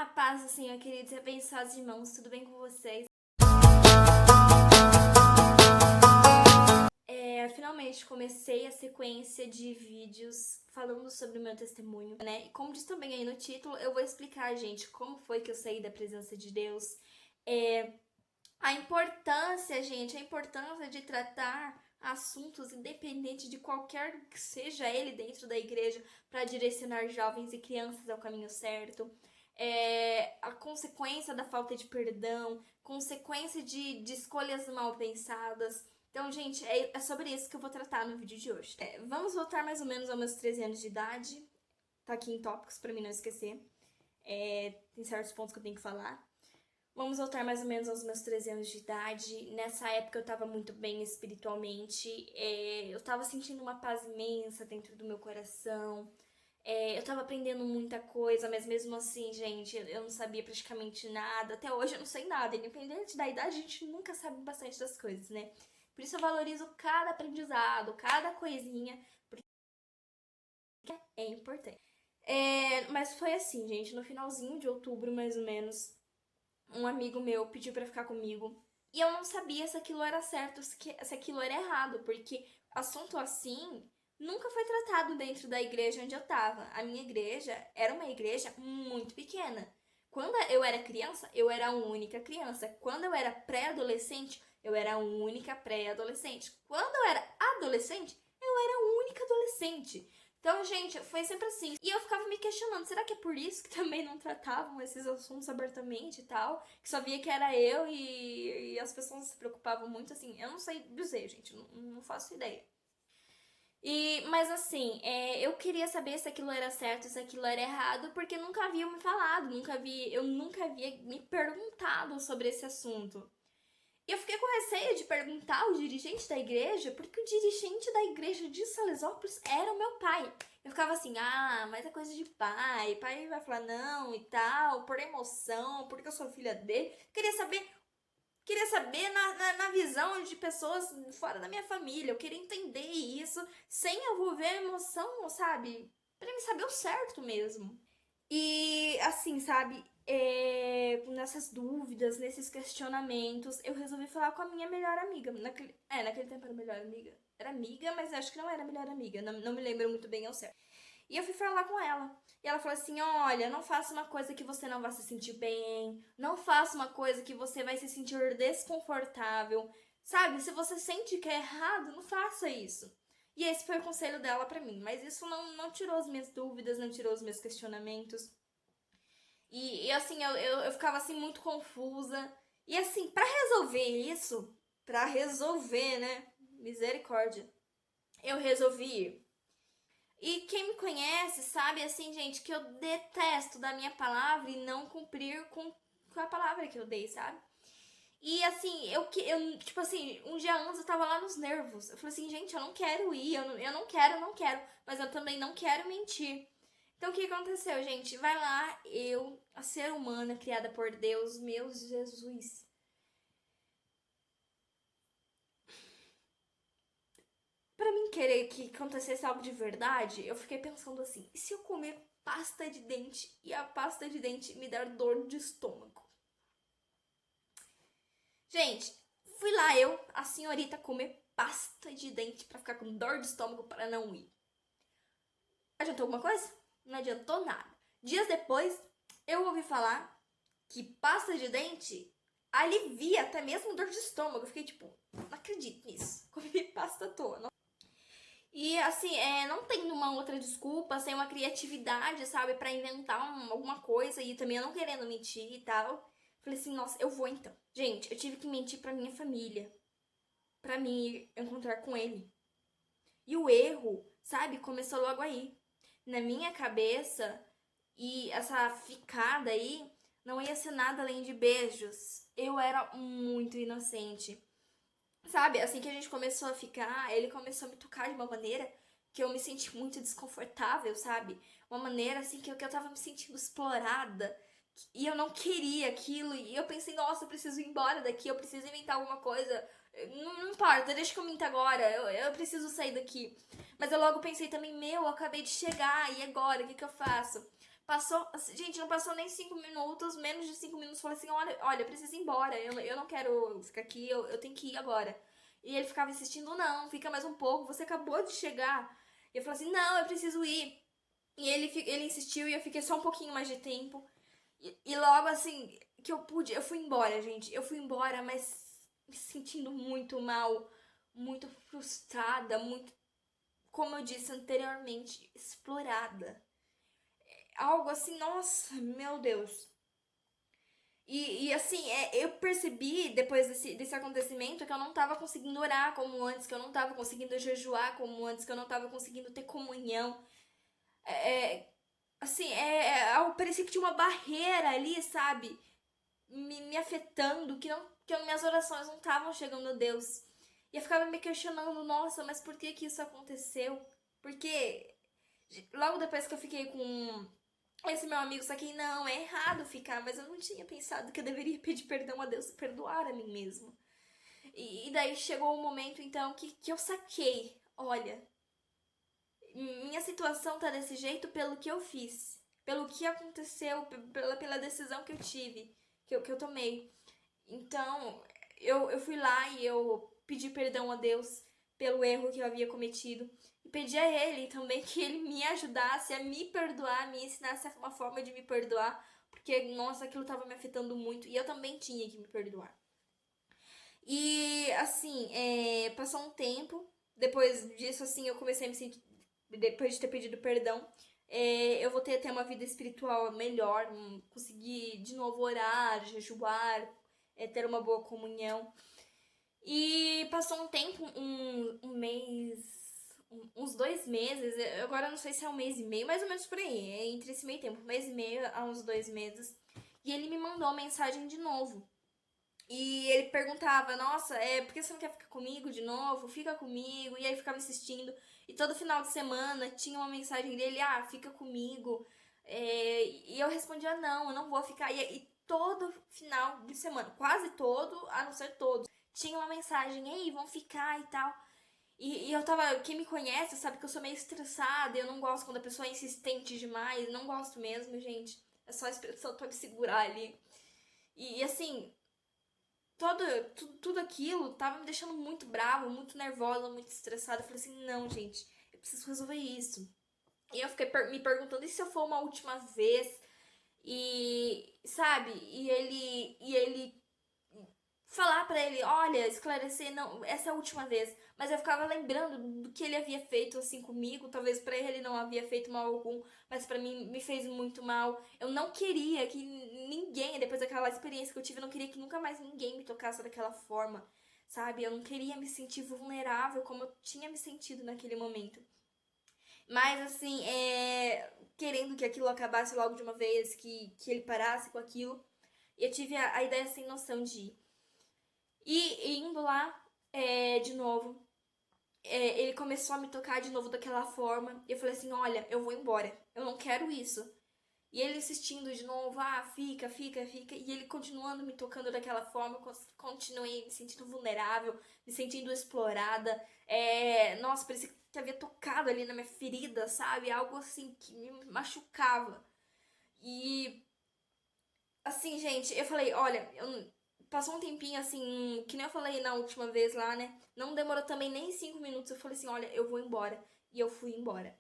Paz do Senhor, queridos e abençoados irmãos, tudo bem com vocês? Finalmente comecei a sequência de vídeos falando sobre o meu testemunho, né? E como diz também aí no título, eu vou explicar, gente, como foi que eu saí da presença de Deus, a importância, gente, a importância de tratar assuntos independente de qualquer que seja ele dentro da igreja para direcionar jovens e crianças ao caminho certo. A consequência da falta de perdão, consequência de escolhas mal pensadas. Então, gente, é sobre isso que eu vou tratar no vídeo de hoje. Vamos voltar mais ou menos aos meus 13 anos de idade. Tá aqui em tópicos pra mim não esquecer. Tem certos pontos que eu tenho que falar. Vamos voltar mais ou menos aos meus 13 anos de idade. Nessa época eu tava muito bem espiritualmente. Eu tava sentindo uma paz imensa dentro do meu coração. Eu tava aprendendo muita coisa, mas mesmo assim, gente, eu não sabia praticamente nada. Até hoje eu não sei nada. Independente da idade, a gente nunca sabe bastante das coisas, né? Por isso eu valorizo cada aprendizado, cada coisinha, porque é importante. Mas foi assim, gente, no finalzinho de outubro, mais ou menos, um amigo meu pediu pra ficar comigo. E eu não sabia se aquilo era certo, se aquilo era errado, porque assunto assim nunca foi tratado dentro da igreja onde eu tava. A minha igreja era uma igreja muito pequena. Quando eu era criança, eu era a única criança. Quando eu era pré-adolescente, eu era a única pré-adolescente. Quando eu era adolescente, eu era a única adolescente. Então, gente, foi sempre assim. E eu ficava me questionando, será que é por isso que também não tratavam esses assuntos abertamente e tal? Que só via que era eu e as pessoas se preocupavam muito, assim. Eu não sei dizer, gente, não faço ideia. Mas assim, eu queria saber se aquilo era certo, se aquilo era errado, porque nunca haviam me falado, eu nunca havia me perguntado sobre esse assunto. E eu fiquei com receio de perguntar ao dirigente da igreja, porque o dirigente da igreja de Salesópolis era o meu pai. Eu ficava assim, mas é coisa de pai, pai vai falar não e tal, por emoção, porque eu sou filha dele. Queria saber na visão de pessoas fora da minha família. Eu queria entender isso sem envolver a emoção, sabe? Pra me saber o certo mesmo. E assim, sabe? Nessas dúvidas, nesses questionamentos, eu resolvi falar com a minha melhor amiga. Naquele tempo era melhor amiga. Era amiga, mas acho que não era melhor amiga. Não me lembro muito bem ao certo. E eu fui falar com ela. E ela falou assim: olha, não faça uma coisa que você não vai se sentir bem. Não faça uma coisa que você vai se sentir desconfortável. Sabe? Se você sente que é errado, não faça isso. E esse foi o conselho dela pra mim. Mas isso não tirou as minhas dúvidas, não tirou os meus questionamentos. E assim, eu ficava assim muito confusa. E assim, pra resolver, né? Misericórdia. Eu resolvi ir. E quem me conhece sabe, assim, gente, que eu detesto da minha palavra e não cumprir com a palavra que eu dei, sabe? E assim, tipo assim, um dia antes eu tava lá nos nervos. Eu falei assim, gente, eu não quero ir, eu não quero, mas eu também não quero mentir. Então o que aconteceu, gente? Vai lá, eu, a ser humana criada por Deus, meu Jesus. Pra mim querer que acontecesse algo de verdade, eu fiquei pensando assim, e se eu comer pasta de dente e a pasta de dente me dar dor de estômago? Gente, fui lá eu, a senhorita, comer pasta de dente pra ficar com dor de estômago para não ir. Adiantou alguma coisa? Não adiantou nada. Dias depois, eu ouvi falar que pasta de dente alivia até mesmo dor de estômago. Eu fiquei tipo, não acredito nisso. Comi pasta à toa. Não. E assim, não tem uma outra desculpa, sem uma criatividade, sabe, pra inventar alguma coisa e também eu não querendo mentir e tal. Falei assim, nossa, eu vou então. Gente, eu tive que mentir pra minha família, pra mim encontrar com ele. E o erro, sabe, começou logo aí. Na minha cabeça, e essa ficada aí não ia ser nada além de beijos. Eu era muito inocente. Sabe, assim que a gente começou a ficar, ele começou a me tocar de uma maneira que eu me senti muito desconfortável, sabe? Uma maneira assim que eu tava me sentindo explorada. E eu não queria aquilo. E eu pensei, nossa, eu preciso ir embora daqui, eu preciso inventar alguma coisa. Não importa, deixa que eu minta agora. Eu preciso sair daqui. Mas eu logo pensei também, meu, eu acabei de chegar, e agora? O que eu faço? Passou, assim, gente, não passou nem 5 minutos, menos de 5 minutos, falei assim, olha, eu preciso ir embora, eu não quero ficar aqui, eu tenho que ir agora. E ele ficava insistindo, não, fica mais um pouco, você acabou de chegar. E eu falei assim, não, eu preciso ir. E ele insistiu e eu fiquei só um pouquinho mais de tempo. E logo assim, que eu pude, eu fui embora, gente. Eu fui embora, mas me sentindo muito mal, muito frustrada, muito, como eu disse anteriormente, explorada. Algo assim, nossa, meu Deus. E assim, eu percebi depois desse acontecimento que eu não tava conseguindo orar como antes, que eu não tava conseguindo jejuar como antes, que eu não tava conseguindo ter comunhão. É, assim, parecia que tinha uma barreira ali, sabe? Me afetando, que minhas orações não estavam chegando a Deus. E eu ficava me questionando, nossa, mas por que que isso aconteceu? Porque logo depois que eu fiquei com esse meu amigo, saquei, não, é errado ficar, mas eu não tinha pensado que eu deveria pedir perdão a Deus e perdoar a mim mesmo. E daí chegou o momento, então, que eu saquei, olha, minha situação tá desse jeito pelo que eu fiz, pelo que aconteceu, pela decisão que eu tive, que eu tomei. Então, eu fui lá e eu pedi perdão a Deus pelo erro que eu havia cometido. E pedi a Ele também que Ele me ajudasse a me perdoar, me ensinasse uma forma de me perdoar. Porque, nossa, aquilo estava me afetando muito e eu também tinha que me perdoar. E, assim, passou um tempo. Depois disso, assim, eu comecei a me sentir. Depois de ter pedido perdão, eu voltei a ter uma vida espiritual melhor. Consegui de novo orar, jejuar, ter uma boa comunhão. E passou um tempo, um mês, uns 2 meses, agora eu não sei se é um mês e meio, mais ou menos por aí, é entre esse meio tempo, um mês e meio a uns 2 meses. E ele me mandou uma mensagem de novo. E ele perguntava, nossa, por que você não quer ficar comigo de novo? Fica comigo. E aí ficava insistindo. E todo final de semana tinha uma mensagem dele, fica comigo. E eu respondia, não, eu não vou ficar. E todo final de semana, quase todo, a não ser todos, tinha uma mensagem, ei, vão ficar e tal. E eu tava, quem me conhece sabe que eu sou meio estressada, eu não gosto quando a pessoa é insistente demais, não gosto mesmo, gente. É só a expressão pra me segurar ali. E assim, tudo aquilo tava me deixando muito brava, muito nervosa, muito estressada. Eu falei assim, não, gente, eu preciso resolver isso. E eu fiquei me perguntando, e se eu for uma última vez? E, sabe, e ele falar pra ele, olha, esclarecer, não, essa é a última vez. Mas eu ficava lembrando do que ele havia feito assim comigo, talvez pra ele não havia feito mal algum, mas pra mim me fez muito mal. Eu não queria que ninguém, depois daquela experiência que eu tive, eu não queria que nunca mais ninguém me tocasse daquela forma, sabe? Eu não queria me sentir vulnerável como eu tinha me sentido naquele momento. Mas assim, querendo que aquilo acabasse logo de uma vez, que ele parasse com aquilo. E eu tive a ideia sem noção de ir. E indo lá, de novo, ele começou a me tocar de novo daquela forma. E eu falei assim: olha, eu vou embora, eu não quero isso. E ele insistindo de novo: fica, fica, fica. E ele continuando me tocando daquela forma, eu continuei me sentindo vulnerável, me sentindo explorada. Nossa, parecia que havia tocado ali na minha ferida, sabe? Algo assim que me machucava. E assim, gente, eu falei: olha, passou um tempinho assim, que nem eu falei na última vez lá, né? Não demorou também nem 5 minutos. Eu falei assim: olha, eu vou embora. E eu fui embora.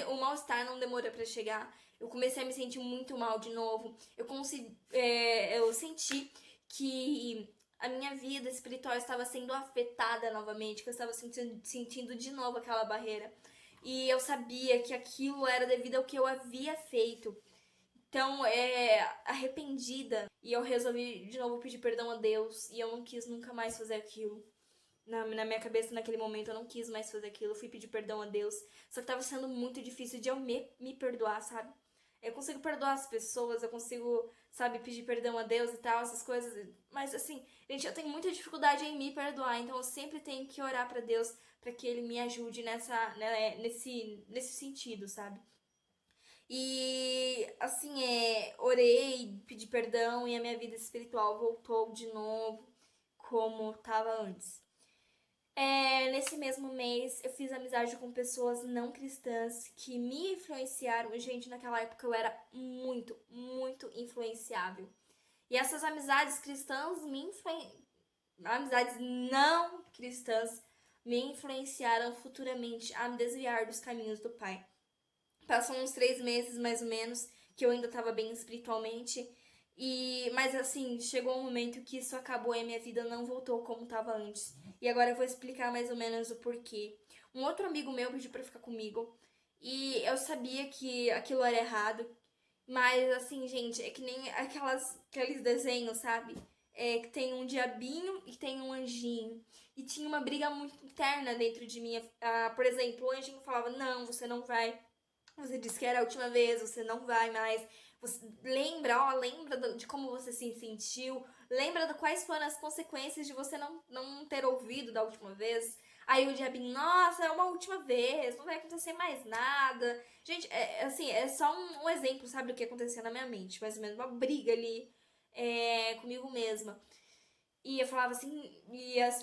O mal-estar não demorou pra chegar. Eu comecei a me sentir muito mal de novo. Eu senti que a minha vida espiritual estava sendo afetada novamente, que eu estava sentindo de novo aquela barreira. E eu sabia que aquilo era devido ao que eu havia feito. Então, arrependida. E eu resolvi de novo pedir perdão a Deus. E eu não quis nunca mais fazer aquilo. Na minha cabeça, naquele momento, eu não quis mais fazer aquilo. Eu fui pedir perdão a Deus. Só que tava sendo muito difícil de eu me perdoar, sabe? Eu consigo perdoar as pessoas, eu consigo, sabe, pedir perdão a Deus e tal, essas coisas. Mas, assim, gente, eu tenho muita dificuldade em me perdoar. Então, eu sempre tenho que orar pra Deus pra que Ele me ajude nesse sentido, sabe? E assim, orei, pedi perdão e a minha vida espiritual voltou de novo como estava antes. Nesse mesmo mês, eu fiz amizade com pessoas não cristãs que me influenciaram. Gente, naquela época eu era muito, muito influenciável. E essas amizades cristãs amizades não cristãs me influenciaram futuramente a me desviar dos caminhos do Pai. Passou uns 3 meses, mais ou menos, que eu ainda estava bem espiritualmente. Mas assim, chegou um momento que isso acabou e a minha vida não voltou como estava antes. E agora eu vou explicar mais ou menos o porquê. Um outro amigo meu pediu pra ficar comigo. E eu sabia que aquilo era errado. Mas assim, gente, é que nem aqueles desenhos, sabe? Que tem um diabinho e tem um anjinho. E tinha uma briga muito interna dentro de mim. Por exemplo, o anjinho falava: não, você não vai. Você disse que era a última vez, você não vai mais. Você lembra de como você se sentiu, lembra de quais foram as consequências de você não ter ouvido da última vez. Aí o diabinho, nossa, é uma última vez, não vai acontecer mais nada. Gente, assim, é só um exemplo, sabe, do que acontecia na minha mente. Mais ou menos uma briga ali comigo mesma. E eu falava assim,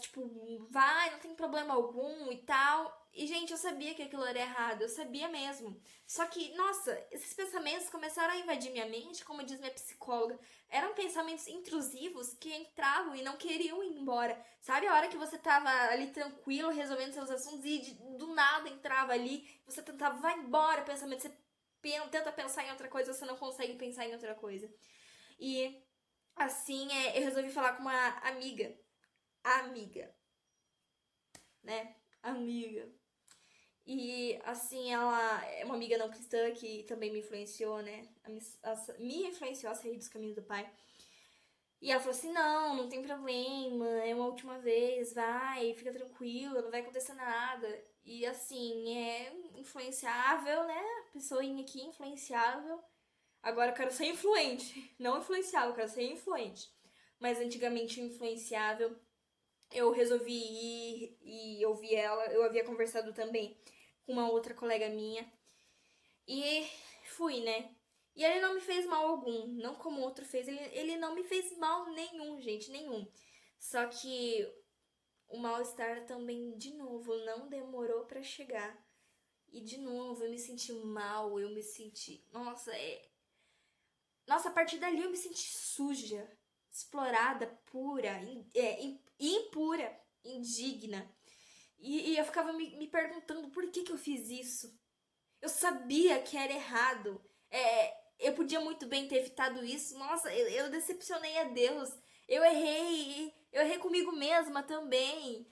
tipo, vai, não tem problema algum e tal. E, gente, eu sabia que aquilo era errado, eu sabia mesmo. Só que, nossa, esses pensamentos começaram a invadir minha mente, como diz minha psicóloga. Eram pensamentos intrusivos que entravam e não queriam ir embora. Sabe a hora que você tava ali tranquilo, resolvendo seus assuntos e do nada entrava ali, você tentava, vai embora, pensamento, você tenta pensar em outra coisa, você não consegue pensar em outra coisa. E assim, eu resolvi falar com uma amiga, né? Amiga. E assim, ela é uma amiga não cristã que também me influenciou, né? Me influenciou a sair dos caminhos do Pai. E ela falou assim: não tem problema, é uma última vez, vai, fica tranquila, não vai acontecer nada. E assim, é influenciável, né? Pessoinha aqui influenciável. Agora eu quero ser influente. Não influenciável, eu quero ser influente. Mas antigamente influenciável. Eu resolvi ir e ouvir ela. Eu havia conversado também com uma outra colega minha. E fui, né? E ele não me fez mal algum. Não como o outro fez. Ele não me fez mal nenhum, gente. Nenhum. Só que o mal-estar também, de novo, não demorou pra chegar. E de novo, eu me senti mal. Eu me senti... Nossa, a partir dali eu me senti suja, explorada, pura, impura, indigna. E eu ficava me perguntando por que eu fiz isso. Eu sabia que era errado. Eu podia muito bem ter evitado isso. Nossa, eu decepcionei a Deus. Eu errei comigo mesma também.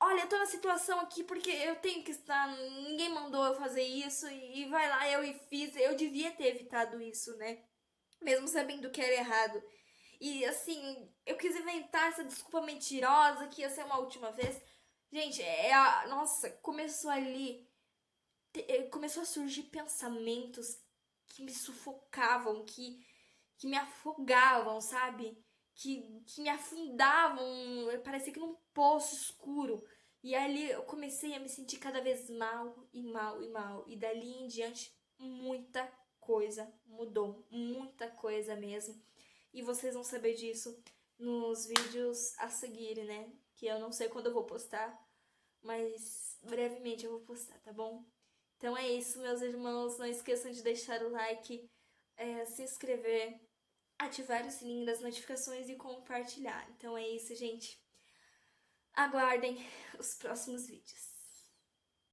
Olha, eu tô na situação aqui porque eu tenho que estar. Ninguém mandou eu fazer isso e vai lá, eu fiz. Eu devia ter evitado isso, né? Mesmo sabendo que era errado. E assim, eu quis inventar essa desculpa mentirosa que ia ser uma última vez. Gente, nossa, começou ali. Começou a surgir pensamentos que me sufocavam, que me afogavam, sabe? Que me afundavam, parecia que num poço escuro. E ali eu comecei a me sentir cada vez mal e mal e mal. E dali em diante, muita coisa mudou, muita coisa mesmo. E vocês vão saber disso nos vídeos a seguir, né? Que eu não sei quando eu vou postar, mas brevemente eu vou postar, tá bom? Então é isso, meus irmãos. Não esqueçam de deixar o like, se inscrever, ativar o sininho das notificações e compartilhar. Então é isso, gente. Aguardem os próximos vídeos.